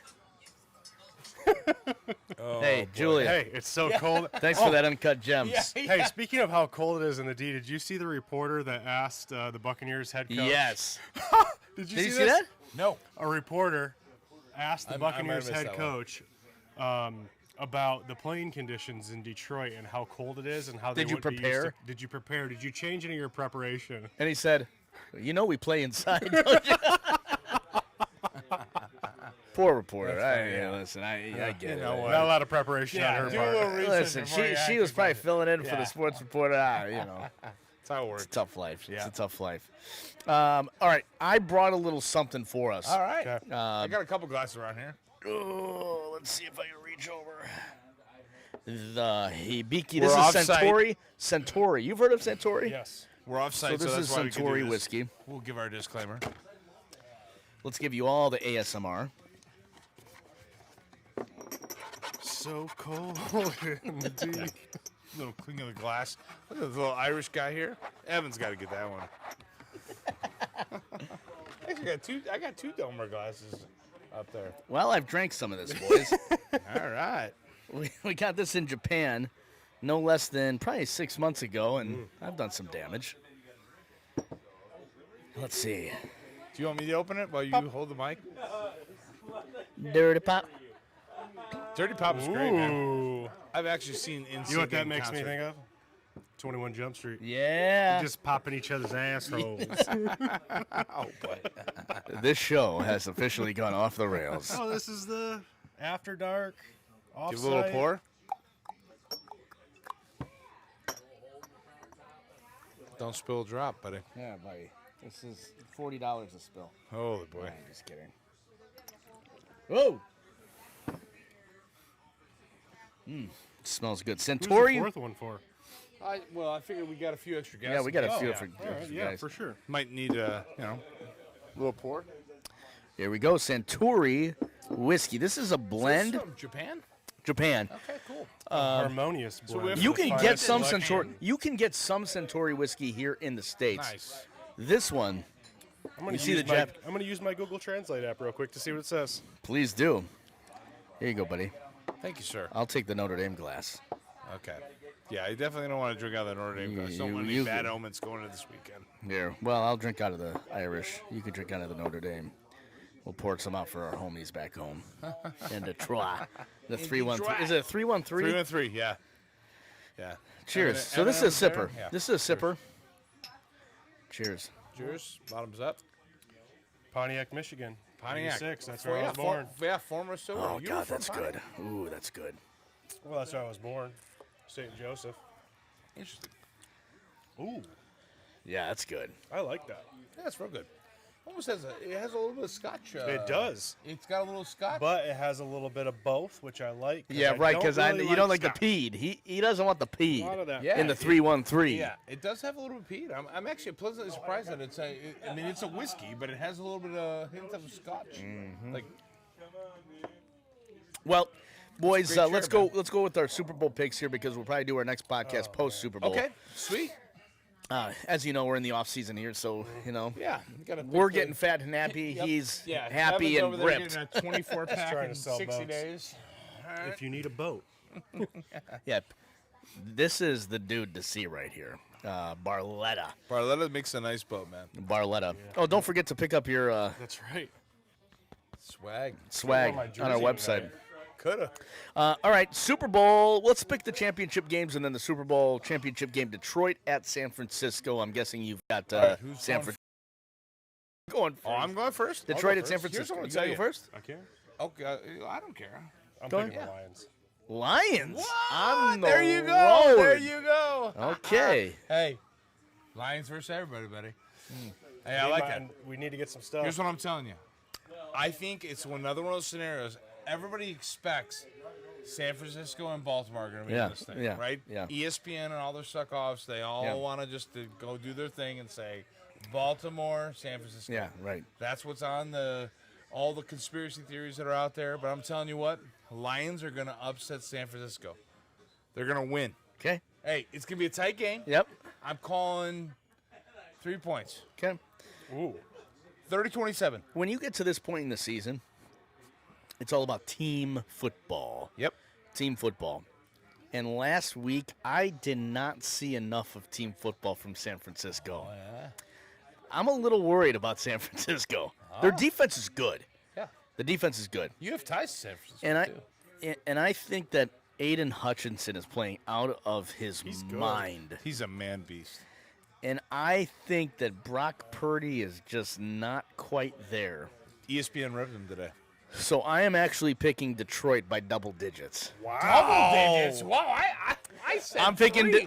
Hey, Julia. Hey, it's so cold. Thanks for that uncut gems. Hey, speaking of how cold it is in the D, did you see the reporter that asked the Buccaneers head coach? Yes. Did you Did you see see this? that? No. A reporter asked the I might have Buccaneers missed head that one. coach about the playing conditions in Detroit and how cold it is and how Did they you wouldn't be used prepare? to- Did you prepare? Did you change any of your preparation? And he said, "You know we play inside, don't you?" Poor reporter. Listen, I get it. know what? Not a lot of preparation on her do part. a little research Listen, before you she act was probably about it. filling in for Yeah. the sports reporter. That's how it works. It's a tough life. Yeah. It's a tough life. All right, I brought a little something for us. All right. Okay. I got a couple glasses around here. Oh, let's see if I can reach over. The Hibiki. We're This is offsite. Centauri. Centauri. You've heard of Centauri? Yes. We're offsite, So this that's is why we can do Centauri this. whiskey. We'll give our disclaimer. Let's give you all the ASMR. So cold in the D. Little cling of the glass. Look at this little Irish guy here. Evan's got to get that one. Actually, I got two Domer glasses up there. Well, I've drank some of this, boys. All right. we got this in Japan no less than probably 6 months ago, and I've done some damage. Let's see. Do you want me to open it while you hold the mic? Dirty Pop. Dirty Pop is great, man. Ooh. I've actually seen NSYNC. You know what that in makes me concert. think of? 21 Jump Street. Yeah. Just popping each other's assholes. Oh boy. This show has officially gone off the rails. Oh, this is the After Dark. Give a little Offsite. pour. Don't spill a drop, buddy. Yeah, buddy. This is $40 a spill. Holy boy. I'm just kidding. Whoa. Smells good. Who's the Centauri. fourth one for? I figured we got a few extra guys. Yeah, we got a few yeah. for All right, yeah, guys. for sure. Might need a little pour. Here we go. Centauri whiskey. This is a blend. From Japan. Japan. Okay, cool. Harmonious blend. we have- You The can finest get some selection. Centauri. You can get some Centauri whiskey here in the States. Nice. This one, I'm gonna You see use the my, Jap- I'm going to use my Google Translate app real quick to see what it says. please do. Here you go, buddy. Thank you, sir. I'll take the Notre Dame glass. Okay. Yeah, I definitely don't want to drink out of the Notre Dame glass. Don't want any you- bad omens going into this weekend. Here. Well, I'll drink out of the Irish. You can drink out of the Notre Dame. We'll pour some out for our homies back home in Detroit. The 313. Is it a 313? 3-3, yeah. Yeah. Cheers. M&Ms So this is a there? sipper. Yeah. This is a sipper. Cheers. Cheers. Bottoms up. Pontiac, Michigan. Pontiac. 86, that's where I was born. Former Silver. Oh, You were God, from that's Pontiac? good. Ooh, that's good. Well, that's where I was born. St. Joseph. Interesting. Ooh, Yeah, that's good. I like that. Yeah, it's real good. Almost has a little bit of Scotch. It does. It's got a little Scotch. But it has a little bit of both, which I like. Yeah, right, because really you don't like Scotch. the peed. He doesn't want the A lot peed of that. Yeah. in the 313. Yeah, it does have a little bit of peat. I'm actually pleasantly surprised that it's it's a whiskey, but it has a little bit of hint of Scotch. Like, Well, boys, great let's chair, go. man. Let's go with our Super Bowl picks here because we'll probably do our next podcast post Super Bowl. okay, sweet. As you know, we're in the off season here, so Yeah, you gotta we're pick the- getting fat and happy. Yep. He's Yeah, happy Evan's and over there ripped. getting a 24 pack trying in to sell 60 boats. days. If you need a boat. Yep. This is the dude to see right here. Barletta. Barletta makes a nice boat, man. Barletta. Oh, don't forget to pick up your That's right. Swag. swag my on our jersey website. tonight. Coulda. All right, Super Bowl. Let's pick the championship games and then the Super Bowl championship game. Detroit at San Francisco. I'm guessing you've got who's San going Francisco. Going first. Oh, I'm going first. I'll Detroit go at San first. Here's Francisco. what I'm You gonna gotta tell go you. first? I care. Okay, I don't care. I'm Go picking ahead. the Lions. Lions. On the There you go. road. There you go. Okay. Hey, Lions versus everybody, buddy. Hey, I Need like my- that. We need to get some stuff. Here's what I'm telling you. I think it's another one of those scenarios. Everybody expects San Francisco and Baltimore are going to be Yeah, in this thing, yeah, right? yeah. ESPN and all their suck-offs, they all Yeah. want to just go do their thing and say Baltimore, San Francisco. Yeah, right. That's what's on all the conspiracy theories that are out there. But I'm telling you what, Lions are going to upset San Francisco. They're going to win. Okay. Hey, it's going to be a tight game. Yep. I'm calling 3 points. Okay. Ooh. 30-27. When you get to this point in the season, it's all about team football. Yep. Team football. And last week, I did not see enough of team football from San Francisco. I'm a little worried about San Francisco. Their defense is good. Yeah. The defense is good. You have ties to San Francisco, And I think that Aiden Hutchinson is playing out of his good. mind. He's a man beast. And I think that Brock Purdy is just not quite there. ESPN repped him today. So I am actually picking Detroit by double digits. Wow. Double digits. Wow, I said I'm picking three.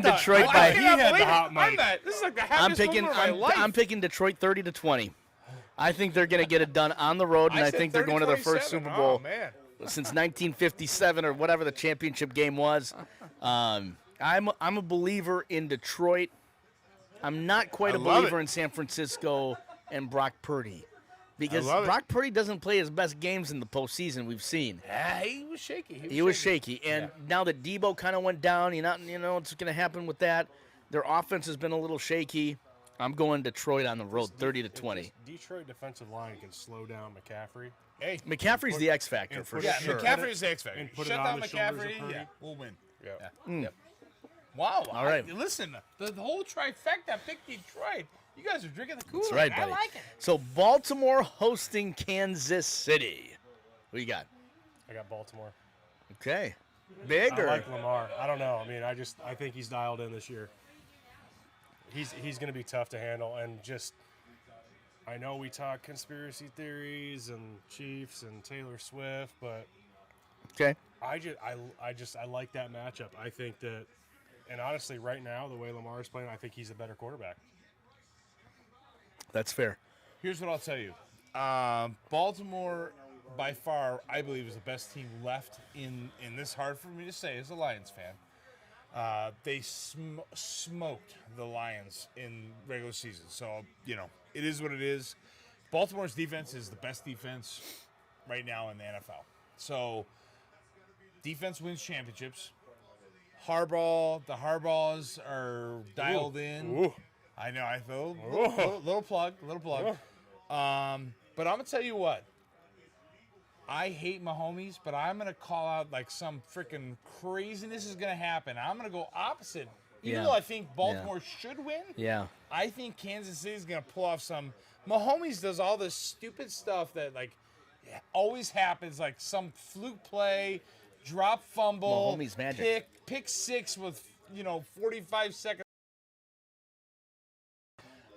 Detroit I by he had the hot mic. This is like the happiest moment of my life. I'm picking Detroit 30-20. I think they're going to get it done on the road, and I said think they're going to their first 30-27. Super Bowl Oh, man. since 1957 or whatever the championship game was. I'm a believer in Detroit. I'm not quite a love believer it. in San Francisco and Brock Purdy because love it. Brock Purdy doesn't play his best games in the postseason we've seen. Yeah, he was shaky. He was shaky, and now that Debo kind of went down, you know what's going to happen with that. Their offense has been a little shaky. I'm going Detroit on the road, 30-20. Detroit defensive line can slow down McCaffrey. Hey, McCaffrey's the X factor for yeah, sure. McCaffrey's the X factor. And put Shut it down on the shoulders of McCaffrey, Purdy. yeah, we'll win. Yeah. Yep. Wow. All right. Listen, the whole trifecta picked Detroit. You guys are drinking the Kool-Aid. That's right, buddy. I like it. So Baltimore hosting Kansas City. What you got? I got Baltimore. Okay. Big I or like Lamar. I don't know. I mean, I think he's dialed in this year. He's going to be tough to handle, and just I know we talk conspiracy theories and Chiefs and Taylor Swift, but okay? I like that matchup. I think that, and honestly, right now the way Lamar is playing, I think he's a better quarterback. That's fair. Here's what I'll tell you. Baltimore, by far, I believe, is the best team left in this. Hard for me to say as a Lions fan. They smoked the Lions in regular season. So, it is what it is. Baltimore's defense is the best defense right now in the NFL. So, defense wins championships. The Harbaughs are dialed in. Ooh. I know. I feel little plug. But I'm gonna tell you what. I hate Mahomes, but I'm gonna call out like some freaking craziness is gonna happen. I'm gonna go opposite. Even though I think Baltimore should win, I think Kansas City is gonna pull off some. Mahomes does all this stupid stuff that always happens, like some fluke play, drop fumble, Mahomes magic. pick six with 45 seconds.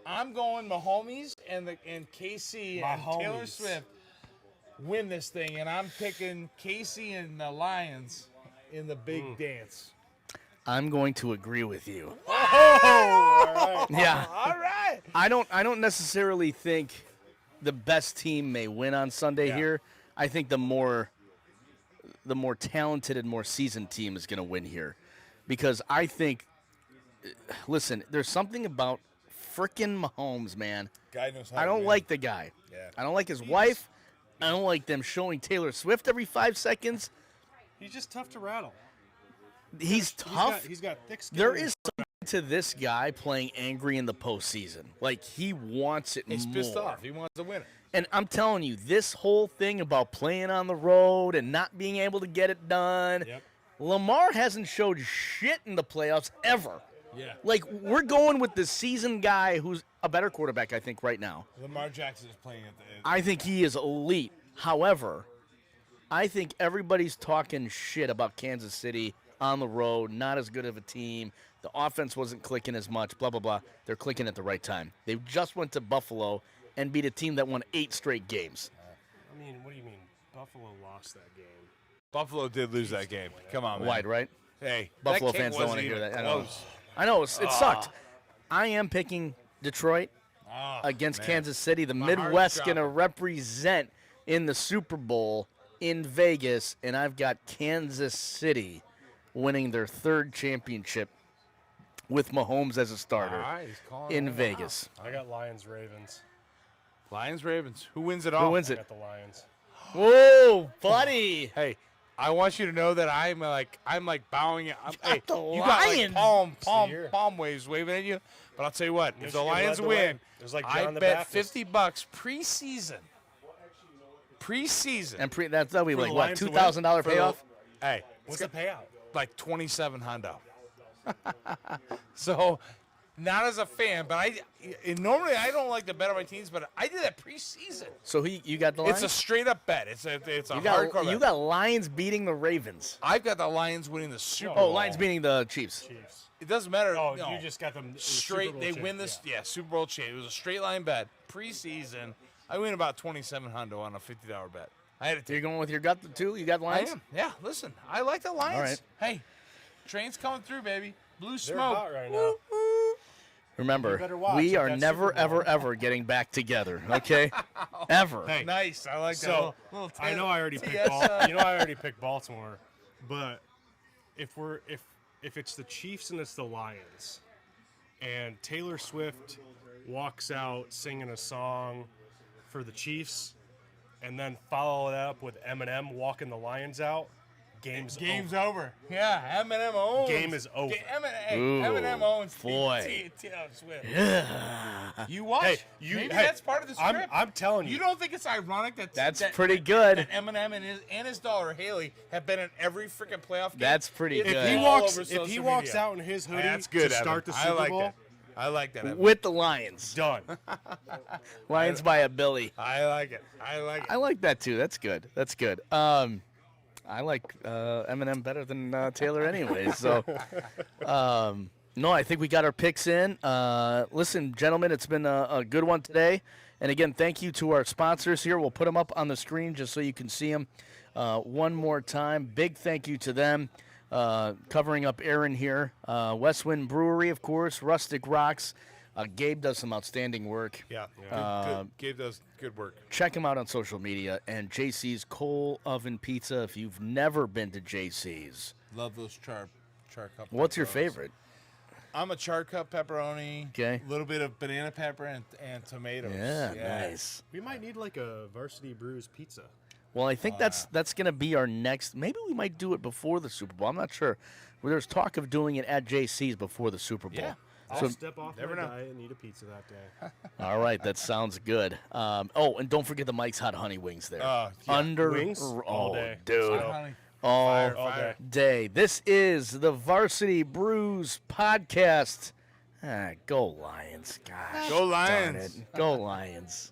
I'm going Mahomes and KC and Taylor Swift win this thing, and I'm picking KC and the Lions in the big dance. I'm going to agree with you. Oh, all right. Yeah. All right. I don't necessarily think the best team may win on Sunday here. I think the more talented and more seasoned team is going to win here, because I think. Listen, there's something about frickin' Mahomes, man. Guy knows how I to don't win. like the guy. Yeah. I don't like his wife. I don't like them showing Taylor Swift every 5 seconds. He's just tough to rattle. He's tough. He's got thick skin. There is something to this guy playing angry in the postseason. Like, he wants it He's more. pissed off. He wants to win it. And I'm telling you, this whole thing about playing on the road and not being able to get it done, Lamar hasn't showed shit in the playoffs ever. Yeah. Like, we're going with the seasoned guy who's a better quarterback, I think, right now. Lamar Jackson is playing at the end. I think he is elite. However, I think everybody's talking shit about Kansas City on the road, not as good of a team. The offense wasn't clicking as much, blah, blah, blah. They're clicking at the right time. They just went to Buffalo and beat a team that won 8 straight games. I mean, what do you mean? Buffalo lost that game. Buffalo did lose that game. Come on, man. Wide, right? Hey, Buffalo that game fans don't want to wasn't hear even that. close. I know it sucked. I am picking Detroit against man. Kansas City. The My Midwest heart's going to dropping. represent in the Super Bowl in Vegas, and I've got Kansas City winning their 3rd championship with Mahomes as a starter All right, he's calling in it out. Vegas. I got Lions-Ravens. Lions-Ravens. Who wins it all? Who wins I it? got the Lions. Whoa, buddy. Hey, I want you to know that I'm like bowing. Hey, the you got Lions. like palm waves waving at you. But I'll tell you what, if the Michigan Lions led the way. win, It was like I John the bet Baptist. $50 preseason. Preseason. And that'll be For like, the what, Lions to win? $2,000 For the- payoff? Hey, What's the payout? like 27 hundo. So, not as a fan, but normally I don't like to bet on my teams, but I did that preseason. So you got the Lions? It's a straight up bet. It's a you hardcore got, bet. you got Lions beating the Ravens. I've got the Lions winning the Super Oh, Bowl. Lions beating the Chiefs. Chiefs. It doesn't matter. Oh, no. you just got them straight. Super Bowl They champ, win this. Yeah. Super Bowl champ. It was a straight line bet preseason. I win about 27 hundo on a $50 bet. I had to So you're take. going with your gut too? You got I Lions? am. Yeah. Listen, I like the Lions. All right. Hey, train's coming through, baby. Blue They're smoke. hot right now. Remember, You better watch we at are that never, Super Bowl. ever, ever getting back together. Okay, ever. Hey, Nice. I like that. So Little I know I already picked TSI. you know I already picked Baltimore, but if it's the Chiefs and it's the Lions, and Taylor Swift walks out singing a song for the Chiefs, and then follow it up with Eminem walking the Lions out, game's over. Yeah, Eminem owns. Game is over. Ooh, Eminem owns. boy. Taylor Swift. You watch. Hey, Maybe hey, that's part of the script. I'm telling you. You don't think it's ironic that That's that, pretty good. that Eminem and his daughter Haley have been in every freaking playoff game? That's pretty It's good. if he all walks over if social he walks media. out in his hoodie That's good. to start Evan. the Super I like Bowl, that. I like that. Evan. With the Lions. done. Lions by a Billy. I like it. I like it. I like that too. That's good. That's good. I I like Eminem better than Taylor anyway. So, no, I think we got our picks in. Listen, gentlemen, it's been a good one today. And again, thank you to our sponsors here. We'll put them up on the screen just so you can see them one more time. Big thank you to them. Covering up Aaron here. Westwind Brewery, of course. Rustic Rocks. Gabe does some outstanding work. Yeah. Good. Gabe does good work. Check him out on social media. And JC's Coal Oven Pizza. If you've never been to JC's. Love those char cup. What's your pepperonis. favorite? I'm a char cup pepperoni. Okay. A little bit of banana pepper and tomatoes. Yeah, nice. We might need like a Varsity Brews pizza. Well, I think that's going to be our next. Maybe we might do it before the Super Bowl. I'm not sure. Well, there's talk of doing it at JC's before the Super Bowl. Yeah. I'll So, step off my diet and eat a pizza that day. all right, that sounds good. And don't forget the Mike's Hot Honey Wings there. Yeah. Under Wings? All day. dude, So- Honey. all All day. day. This is the Varsity Brews Podcast. Go Lions, gosh. Go darn Lions. it. Go Lions.